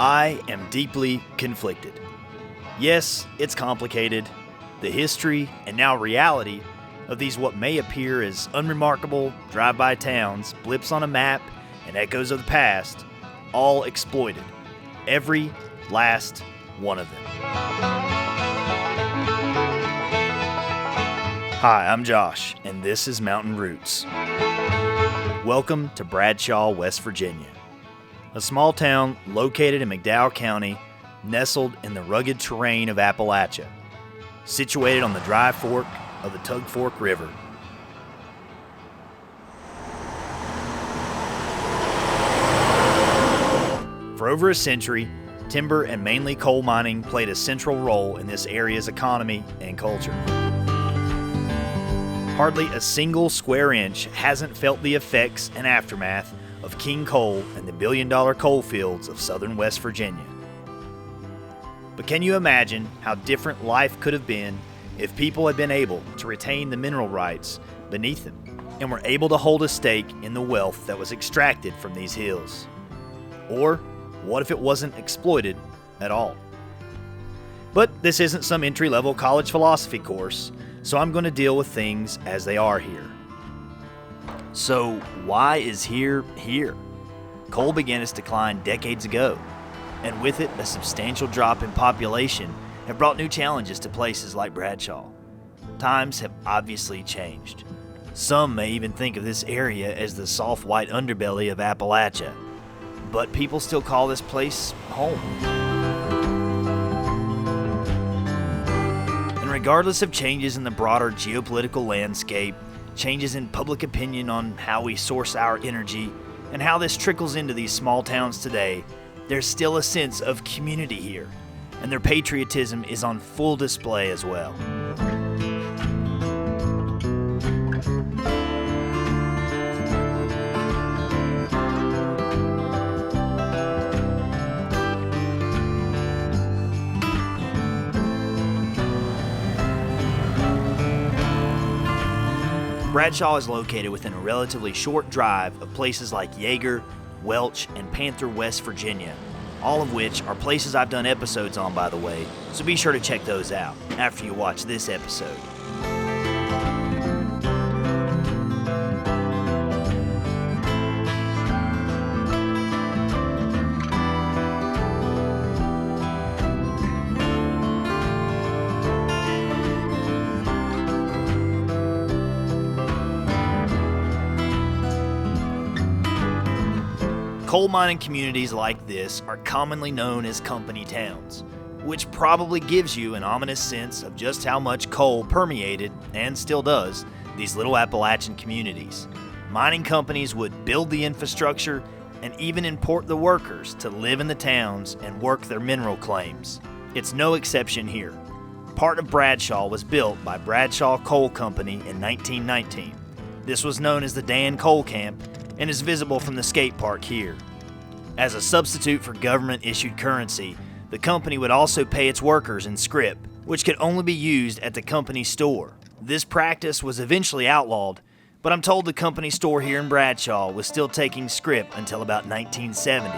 I am deeply conflicted. Yes, it's complicated. The history, and now reality, of these what may appear as unremarkable drive-by towns, blips on a map, and echoes of the past, all exploited. Every last one of them. Hi, I'm Josh, and this is Mountain Roots. Welcome to Bradshaw, West Virginia, a small town located in McDowell County, nestled in the rugged terrain of Appalachia, situated on the dry fork of the Tug Fork River. For over a century, timber and mainly coal mining played a central role in this area's economy and culture. Hardly a single square inch hasn't felt the effects and aftermath of King Coal and the billion-dollar coal fields of southern West Virginia. But can you imagine how different life could have been if people had been able to retain the mineral rights beneath them and were able to hold a stake in the wealth that was extracted from these hills? Or what if it wasn't exploited at all? But this isn't some entry-level college philosophy course, so I'm going to deal with things as they are here. So why is here? Coal began its decline decades ago, and with it a substantial drop in population have brought new challenges to places like Bradshaw. Times have obviously changed. Some may even think of this area as the soft white underbelly of Appalachia, but people still call this place home. And regardless of changes in the broader geopolitical landscape, changes in public opinion on how we source our energy, and how this trickles into these small towns today, there's still a sense of community here, and their patriotism is on full display as well. Bradshaw is located within a relatively short drive of places like Yeager, Welch, and Panther, West Virginia, all of which are places I've done episodes on, by the way, so be sure to check those out after you watch this episode. Coal mining communities like this are commonly known as company towns, which probably gives you an ominous sense of just how much coal permeated, and still does, these little Appalachian communities. Mining companies would build the infrastructure and even import the workers to live in the towns and work their mineral claims. It's no exception here. Part of Bradshaw was built by Bradshaw Coal Company in 1919. This was known as the Dan Coal Camp and is visible from the skate park here. As a substitute for government-issued currency, the company would also pay its workers in scrip, which could only be used at the company store. This practice was eventually outlawed, but I'm told the company store here in Bradshaw was still taking scrip until about 1970.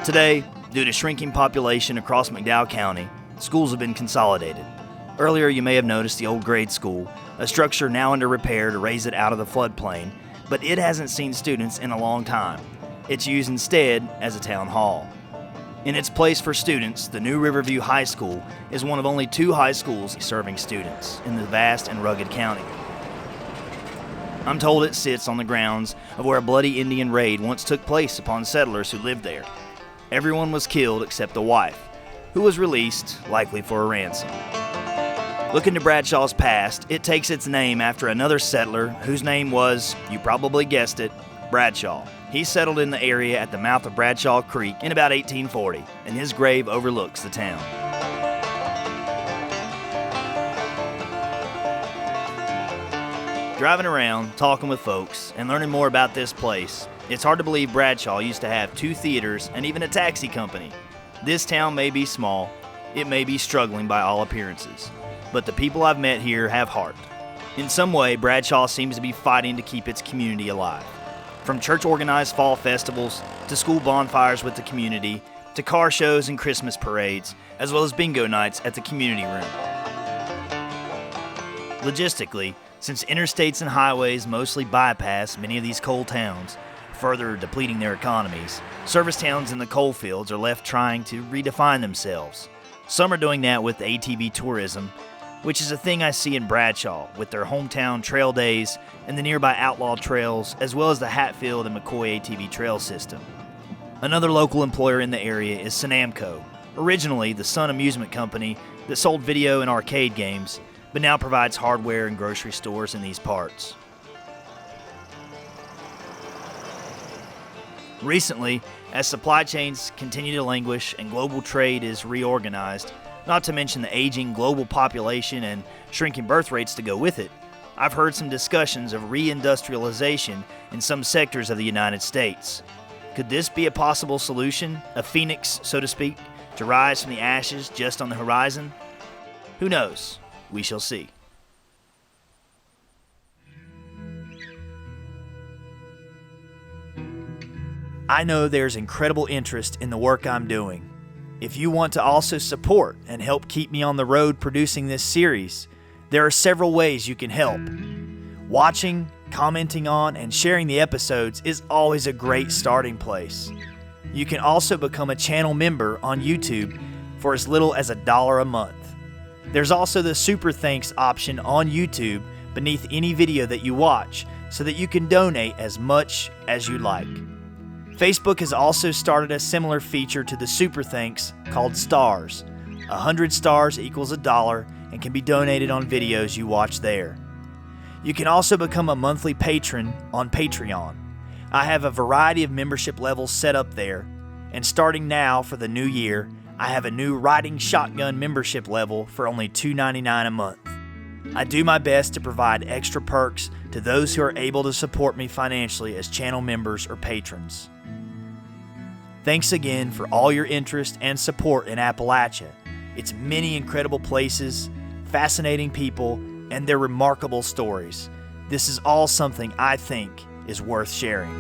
Today, due to shrinking population across McDowell County, schools have been consolidated. Earlier you may have noticed the old grade school, a structure now under repair to raise it out of the floodplain, but it hasn't seen students in a long time. It's used instead as a town hall. In its place for students, the new Riverview High School is one of only 2 high schools serving students in the vast and rugged county. I'm told it sits on the grounds of where a bloody Indian raid once took place upon settlers who lived there. Everyone was killed except the wife, who was released, likely for a ransom. Looking to Bradshaw's past, it takes its name after another settler whose name was, you probably guessed it, Bradshaw. He settled in the area at the mouth of Bradshaw Creek in about 1840, and his grave overlooks the town. Driving around, talking with folks, and learning more about this place, it's hard to believe Bradshaw used to have 2 theaters and even a taxi company. This town may be small, it may be struggling by all appearances, but the people I've met here have heart. In some way, Bradshaw seems to be fighting to keep its community alive. From church-organized fall festivals, to school bonfires with the community, to car shows and Christmas parades, as well as bingo nights at the community room. Logistically, since interstates and highways mostly bypass many of these coal towns, further depleting their economies, service towns in the coal fields are left trying to redefine themselves. Some are doing that with ATV tourism, which is a thing I see in Bradshaw with their hometown trail days and the nearby outlaw trails, as well as the Hatfield and McCoy ATV trail system. Another local employer in the area is Snamco, originally the Sun Amusement Company that sold video and arcade games, but now provides hardware and grocery stores in these parts. Recently, as supply chains continue to languish and global trade is reorganized, not to mention the aging global population and shrinking birth rates to go with it, I've heard some discussions of reindustrialization in some sectors of the United States. Could this be a possible solution, a phoenix, so to speak, to rise from the ashes just on the horizon? Who knows? We shall see. I know there's incredible interest in the work I'm doing. If you want to also support and help keep me on the road producing this series, there are several ways you can help. Watching, commenting on, and sharing the episodes is always a great starting place. You can also become a channel member on YouTube for as little as $1 a month. There's also the Super Thanks option on YouTube beneath any video that you watch so that you can donate as much as you like. Facebook has also started a similar feature to the Super Thanks called Stars. 100 stars equals $1 and can be donated on videos you watch there. You can also become a monthly patron on Patreon. I have a variety of membership levels set up there, and starting now for the new year, I have a new Riding Shotgun membership level for only $2.99 a month. I do my best to provide extra perks to those who are able to support me financially as channel members or patrons. Thanks again for all your interest and support in Appalachia, its many incredible places, fascinating people, and their remarkable stories. This is all something I think is worth sharing.